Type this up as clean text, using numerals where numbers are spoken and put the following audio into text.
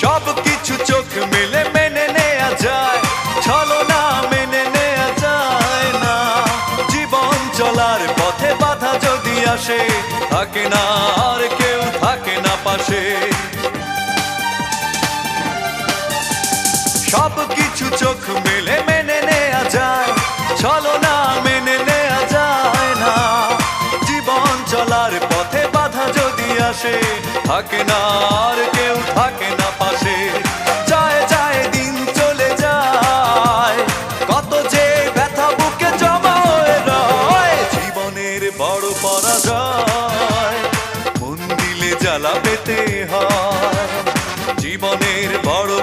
সব কিছু চোখ মেলে মেনে নেয়া যায়, ছলনা মেনে নেয়া যায় না। জীবন চলার পথে বাধা যদি আসে, থাকে না আর কেউ, থাকে না পাশে। সব কিছু চোখ মেলে মেনে নেয়া যায়, ছলনা মেনে নেয়া যায় না। জীবন চলার পথে বাধা যদি আসে, থাকে না আর কেউ, থাকে না পাশে। যায় যায় দিন চলে যায়, কত যে ব্যথা বুকে জমা হয়ে রয়। জীবনের বড় পরাজয়, মন দিলে জ্বালা পেতে হয়। জীবনের বড়